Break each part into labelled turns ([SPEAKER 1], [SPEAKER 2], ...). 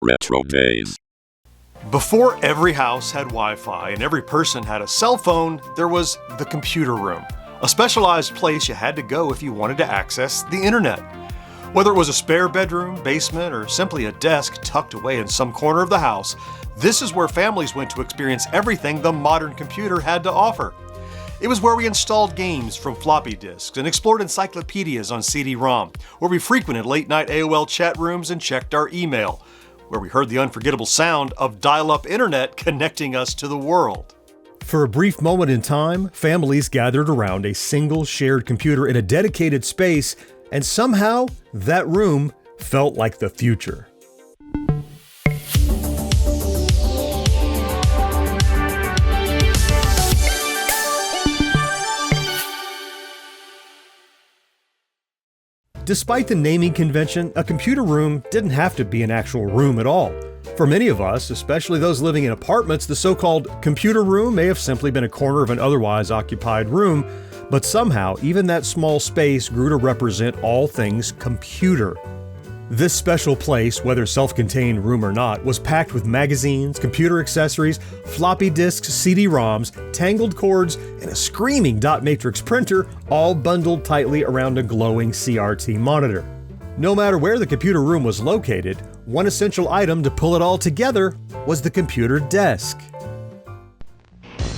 [SPEAKER 1] RetroDaze.
[SPEAKER 2] Before every house had Wi-Fi and every person had a cell phone, there was the computer room, a specialized place you had to go if you wanted to access the internet. Whether it was a spare bedroom, basement, or simply a desk tucked away in some corner of the house, this is where families went to experience everything the modern computer had to offer. It was where we installed games from floppy disks and explored encyclopedias on CD-ROM, where we frequented late-night AOL chat rooms and checked our email, where we heard the unforgettable sound of dial-up internet connecting us to the world. For a brief moment in time, families gathered around a single shared computer in a dedicated space, and somehow that room felt like the future. Despite the naming convention, a computer room didn't have to be an actual room at all. For many of us, especially those living in apartments, the so-called computer room may have simply been a corner of an otherwise occupied room, but somehow even that small space grew to represent all things computer. This special place, whether self-contained room or not, was packed with magazines, computer accessories, floppy disks, CD-ROMs, tangled cords, and a screaming dot matrix printer, all bundled tightly around a glowing CRT monitor. No matter where the computer room was located, one essential item to pull it all together was the computer desk.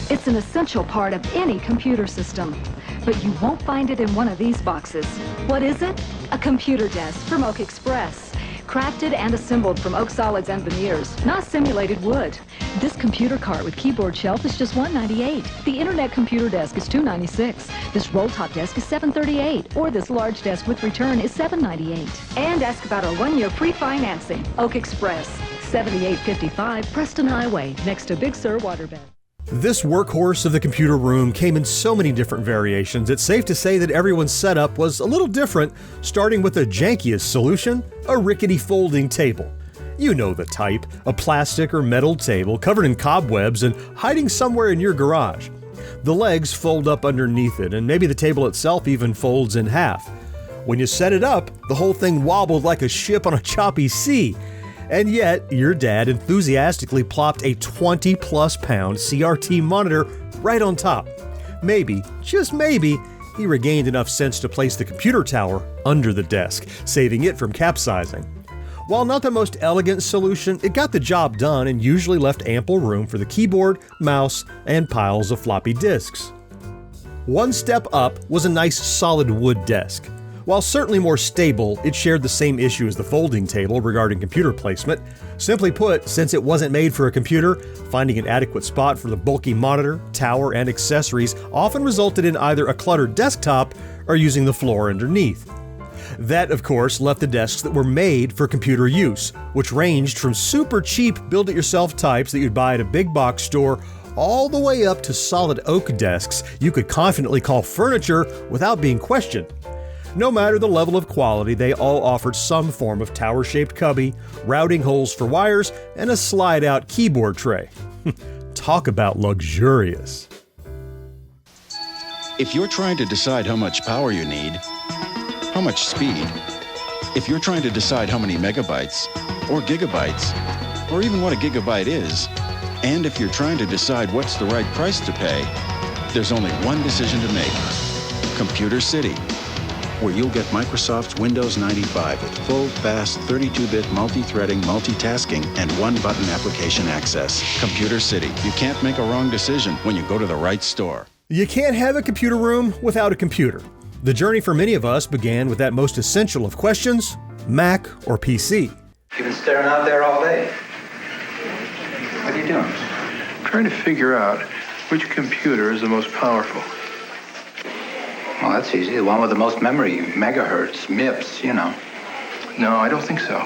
[SPEAKER 3] It's an essential part of any computer system, but you won't find it in one of these boxes. What is it? A computer desk from Oak Express. Crafted and assembled from oak solids and veneers, not simulated wood. This computer cart with keyboard shelf is just $198. The internet computer desk is $296. This roll-top desk is $738. Or this large desk with return is $798. And ask about our 1-year free financing. Oak Express, 7855 Preston Highway, next to Big Sur Waterbed.
[SPEAKER 2] This workhorse of the computer room came in so many different variations, it's safe to say that everyone's setup was a little different, starting with the jankiest solution, a rickety folding table. You know the type, a plastic or metal table covered in cobwebs and hiding somewhere in your garage. The legs fold up underneath it, and maybe the table itself even folds in half. When you set it up, the whole thing wobbled like a ship on a choppy sea. And yet, your dad enthusiastically plopped a 20-plus pound CRT monitor right on top. Maybe, just maybe, he regained enough sense to place the computer tower under the desk, saving it from capsizing. While not the most elegant solution, it got the job done and usually left ample room for the keyboard, mouse, and piles of floppy disks. One step up was a nice solid wood desk. While certainly more stable, it shared the same issue as the folding table regarding computer placement. Simply put, since it wasn't made for a computer, finding an adequate spot for the bulky monitor, tower, and accessories often resulted in either a cluttered desktop or using the floor underneath. That, of course, left the desks that were made for computer use, which ranged from super cheap build-it-yourself types that you'd buy at a big box store all the way up to solid oak desks you could confidently call furniture without being questioned. No matter the level of quality, they all offered some form of tower-shaped cubby, routing holes for wires, and a slide-out keyboard tray. Talk about luxurious.
[SPEAKER 4] If you're trying to decide how much power you need, how much speed, if you're trying to decide how many megabytes, or gigabytes, or even what a gigabyte is, and if you're trying to decide what's the right price to pay, there's only one decision to make: Computer City, where you'll get Microsoft's Windows 95 with full, fast, 32-bit multi-threading, multitasking, and one-button application access. Computer City. You can't make a wrong decision when you go to the right store.
[SPEAKER 2] You can't have a computer room without a computer. The journey for many of us began with that most essential of questions: Mac or PC?
[SPEAKER 5] You've been staring out there all day. What are you doing?
[SPEAKER 6] Trying to figure out which computer is the most powerful.
[SPEAKER 5] Well, that's easy. The one with the most memory, megahertz, MIPS, you know.
[SPEAKER 6] No, I don't think so.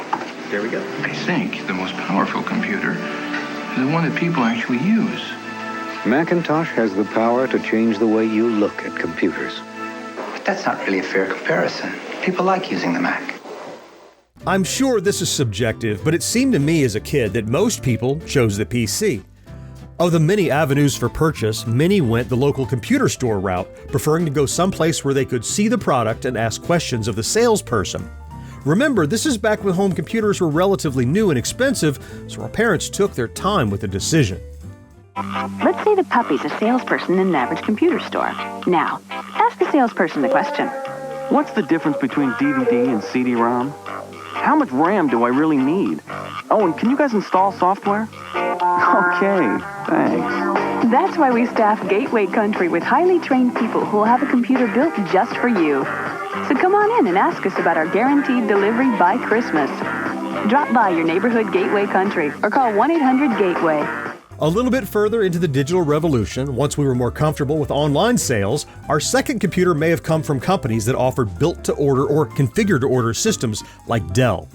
[SPEAKER 5] There we go.
[SPEAKER 6] I think the most powerful computer is the one that people actually use.
[SPEAKER 7] Macintosh has the power to change the way you look at computers.
[SPEAKER 5] But that's not really a fair comparison. People like using the Mac.
[SPEAKER 2] I'm sure this is subjective, but it seemed to me as a kid that most people chose the PC. Of the many avenues for purchase, many went the local computer store route, preferring to go someplace where they could see the product and ask questions of the salesperson. Remember, this is back when home computers were relatively new and expensive, so our parents took their time with the decision.
[SPEAKER 1] Let's say the puppy's a salesperson in an average computer store. Now, ask the salesperson the question.
[SPEAKER 8] What's the difference between DVD and CD-ROM? How much RAM do I really need? Oh, and can you guys install software? Okay, thanks.
[SPEAKER 1] That's why we staff Gateway Country with highly trained people who will have a computer built just for you. So come on in and ask us about our guaranteed delivery by Christmas. Drop by your neighborhood Gateway Country or call 1-800-GATEWAY.
[SPEAKER 2] A little bit further into the digital revolution, once we were more comfortable with online sales, our second computer may have come from companies that offered built-to-order or configured-to-order systems like Dell.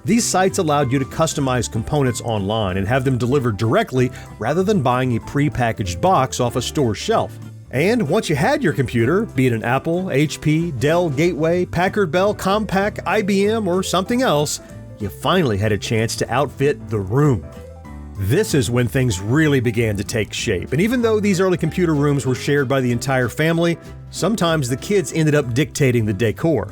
[SPEAKER 2] These sites allowed you to customize components online and have them delivered directly rather than buying a pre-packaged box off a store shelf. And once you had your computer, be it an Apple, HP, Dell, Gateway, Packard Bell, Compaq, IBM, or something else, you finally had a chance to outfit the room. This is when things really began to take shape, and even though these early computer rooms were shared by the entire family, sometimes the kids ended up dictating the decor.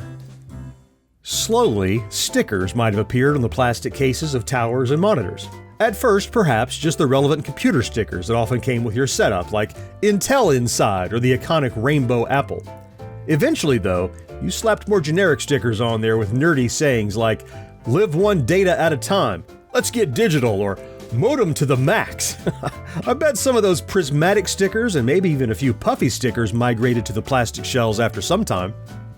[SPEAKER 2] Slowly, stickers might have appeared on the plastic cases of towers and monitors. At first, perhaps just the relevant computer stickers that often came with your setup, like Intel Inside or the iconic rainbow apple. Eventually, though, you slapped more generic stickers on there with nerdy sayings like, "Live one data at a time," "Let's get digital," or "Modem to the max." I bet some of those prismatic stickers and maybe even a few puffy stickers migrated to the plastic shells after some time.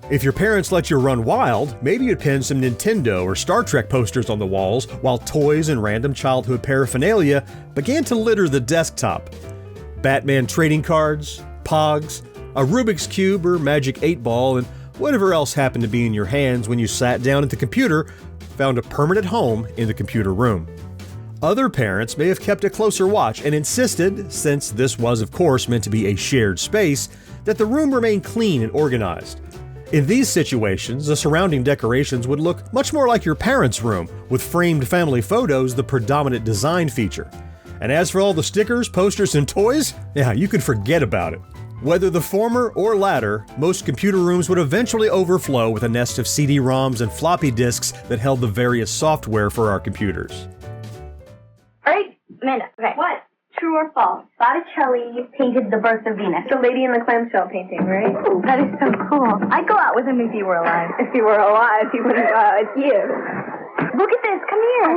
[SPEAKER 2] If your parents let you run wild, maybe you'd pin some Nintendo or Star Trek posters on the walls while toys and random childhood paraphernalia began to litter the desktop. Batman trading cards, Pogs, a Rubik's Cube or Magic 8-Ball, and whatever else happened to be in your hands when you sat down at the computer found a permanent home in the computer room. Other parents may have kept a closer watch and insisted, since this was of course meant to be a shared space, that the room remain clean and organized. In these situations, the surrounding decorations would look much more like your parents' room, with framed family photos the predominant design feature. And as for all the stickers, posters, and toys, you could forget about it. Whether the former or latter, most computer rooms would eventually overflow with a nest of CD-ROMs and floppy disks that held the various software for our computers.
[SPEAKER 9] Alright, Amanda, okay. What? True or false? Botticelli painted The Birth of Venus. The lady in the clamshell painting, right? Ooh, that is so cool. I'd go out with him if he were alive. If he were alive, he wouldn't go out with you. Look at this, come here.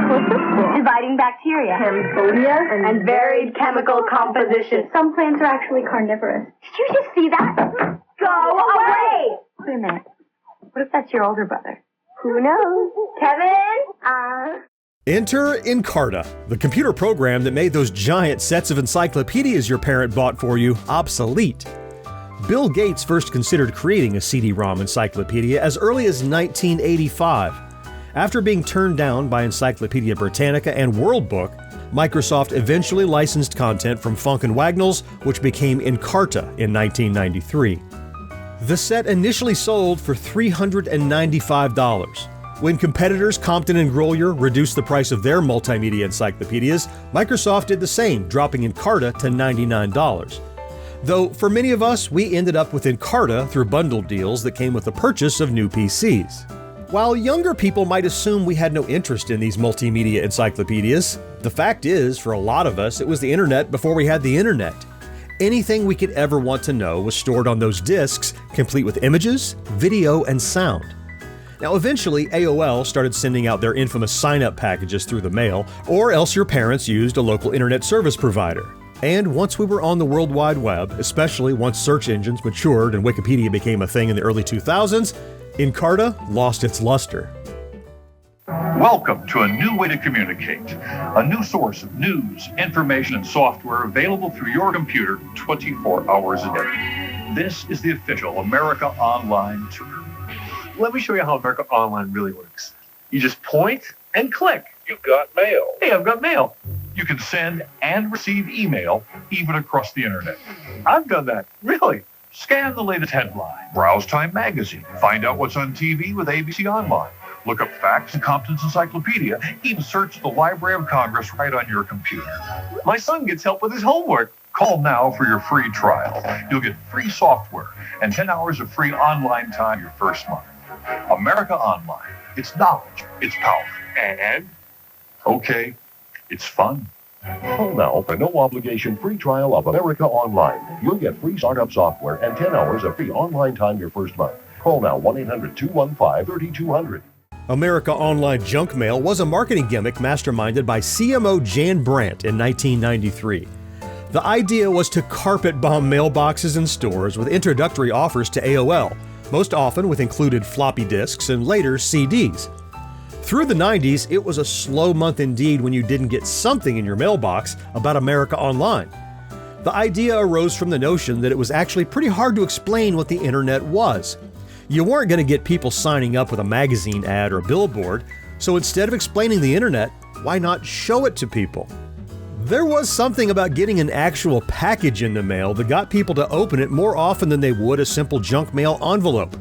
[SPEAKER 9] What's this for? Dividing bacteria. Cambodia and varied chemical composition. Some plants are actually carnivorous. Did you just see that? Go away! Wait a minute. What if that's your older brother? Who knows? Kevin?
[SPEAKER 2] Enter Encarta, the computer program that made those giant sets of encyclopedias your parent bought for you obsolete. Bill Gates first considered creating a CD-ROM encyclopedia as early as 1985. After being turned down by Encyclopedia Britannica and World Book, Microsoft eventually licensed content from Funk and Wagnalls, which became Encarta in 1993. The set initially sold for $395. When competitors Compton and Grolier reduced the price of their multimedia encyclopedias, Microsoft did the same, dropping Encarta to $99. Though for many of us, we ended up with Encarta through bundled deals that came with the purchase of new PCs. While younger people might assume we had no interest in these multimedia encyclopedias, the fact is, for a lot of us, it was the internet before we had the internet. Anything we could ever want to know was stored on those disks, complete with images, video, and sound. Now, eventually, AOL started sending out their infamous sign-up packages through the mail, or else your parents used a local internet service provider. And once we were on the World Wide Web, especially once search engines matured and Wikipedia became a thing in the early 2000s, Encarta lost its luster.
[SPEAKER 10] Welcome to a new way to communicate. A new source of news, information, and software available through your computer 24 hours a day. This is the official America Online Tour.
[SPEAKER 11] Let me show you how America Online really works. You just point and click.
[SPEAKER 10] You've got mail.
[SPEAKER 11] Hey, I've got mail.
[SPEAKER 10] You can send and receive email even across the internet.
[SPEAKER 11] I've done that. Really?
[SPEAKER 10] Scan the latest headline. Browse Time Magazine. Find out what's on TV with ABC Online. Look up facts in Compton's Encyclopedia. Even search the Library of Congress right on your computer.
[SPEAKER 11] My son gets help with his homework.
[SPEAKER 10] Call now for your free trial. You'll get free software and 10 hours of free online time your first month. America Online. It's knowledge. It's power. And, okay, it's fun.
[SPEAKER 12] Call now for no obligation free trial of America Online. You'll get free startup software and 10 hours of free online time your first month. Call now 1-800-215-3200.
[SPEAKER 2] America Online Junk Mail was a marketing gimmick masterminded by CMO Jan Brandt in 1993. The idea was to carpet bomb mailboxes and stores with introductory offers to AOL, most often with included floppy disks and later CDs. Through the 90s, it was a slow month indeed when you didn't get something in your mailbox about America Online. The idea arose from the notion that it was actually pretty hard to explain what the internet was. You weren't going to get people signing up with a magazine ad or billboard, so instead of explaining the internet, why not show it to people? There was something about getting an actual package in the mail that got people to open it more often than they would a simple junk mail envelope.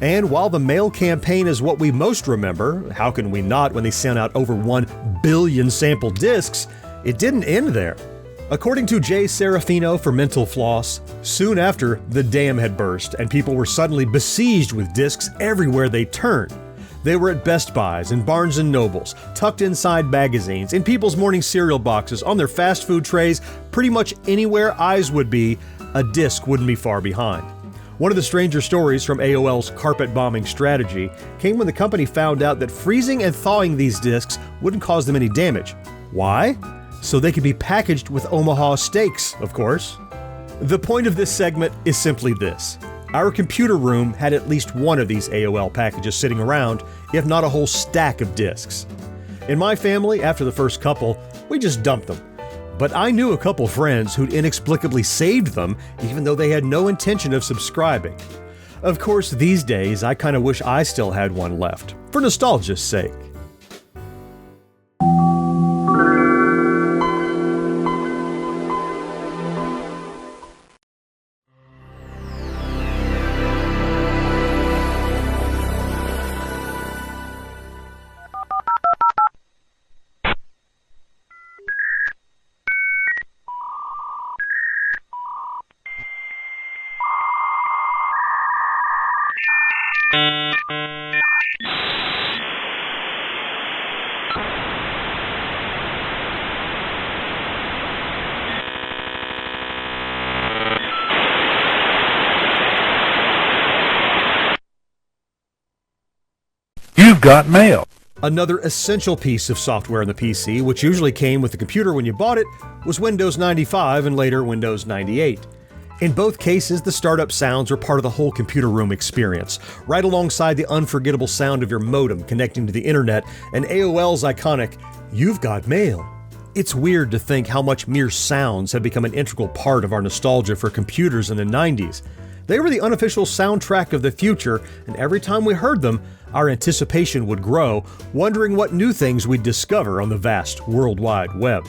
[SPEAKER 2] And while the mail campaign is what we most remember, how can we not when they sent out over 1 billion sample discs, it didn't end there. According to Jay Serafino for Mental Floss, soon after, the dam had burst and people were suddenly besieged with discs everywhere they turned. They were at Best Buys and Barnes & Nobles, tucked inside magazines, in people's morning cereal boxes, on their fast food trays, pretty much anywhere eyes would be, a disc wouldn't be far behind. One of the stranger stories from AOL's carpet bombing strategy came when the company found out that freezing and thawing these discs wouldn't cause them any damage. Why? So they could be packaged with Omaha steaks, of course. The point of this segment is simply this. Our computer room had at least one of these AOL packages sitting around, if not a whole stack of discs. In my family, after the first couple, we just dumped them. But I knew a couple friends who'd inexplicably saved them, even though they had no intention of subscribing. Of course, these days, I kind of wish I still had one left, for nostalgia's sake.
[SPEAKER 13] You've got mail.
[SPEAKER 2] Another essential piece of software in the PC, which usually came with the computer when you bought it, was Windows 95 and later Windows 98. In both cases, the startup sounds were part of the whole computer room experience, right alongside the unforgettable sound of your modem connecting to the internet and AOL's iconic, "You've got mail." It's weird to think how much mere sounds have become an integral part of our nostalgia for computers in the 90s. They were the unofficial soundtrack of the future, and every time we heard them, our anticipation would grow, wondering what new things we'd discover on the vast World Wide Web.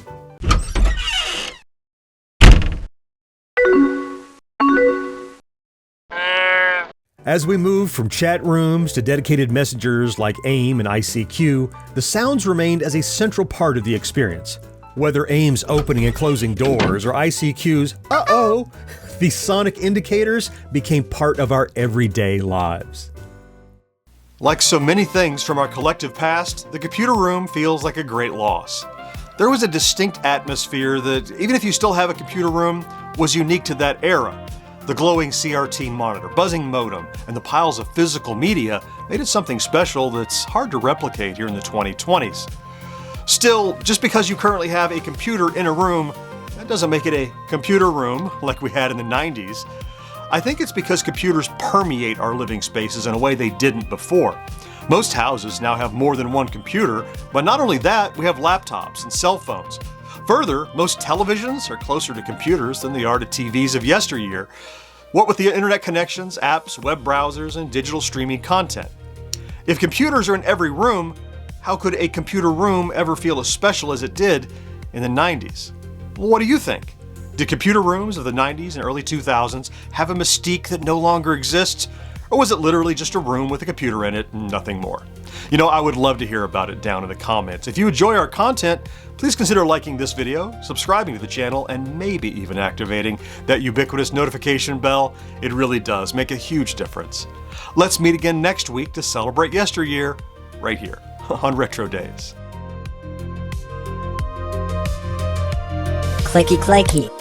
[SPEAKER 2] As we moved from chat rooms to dedicated messengers like AIM and ICQ, the sounds remained as a central part of the experience. Whether AIM's opening and closing doors or ICQ's "uh-oh," these sonic indicators became part of our everyday lives. Like so many things from our collective past, the computer room feels like a great loss. There was a distinct atmosphere that, even if you still have a computer room, was unique to that era. The glowing CRT monitor, buzzing modem, and the piles of physical media made it something special that's hard to replicate here in the 2020s. Still, just because you currently have a computer in a room, that doesn't make it a computer room like we had in the 90s. I think it's because computers permeate our living spaces in a way they didn't before. Most houses now have more than one computer, but not only that, we have laptops and cell phones. Further, most televisions are closer to computers than they are to TVs of yesteryear. What with the internet connections, apps, web browsers, and digital streaming content. If computers are in every room, how could a computer room ever feel as special as it did in the 90s? Well, what do you think? Did computer rooms of the 90s and early 2000s have a mystique that no longer exists? Or was it literally just a room with a computer in it and nothing more? You know, I would love to hear about it down in the comments. If you enjoy our content, please consider liking this video, subscribing to the channel, and maybe even activating that ubiquitous notification bell. It really does make a huge difference. Let's meet again next week to celebrate yesteryear, right here on RetroDaze.
[SPEAKER 13] Clicky clicky.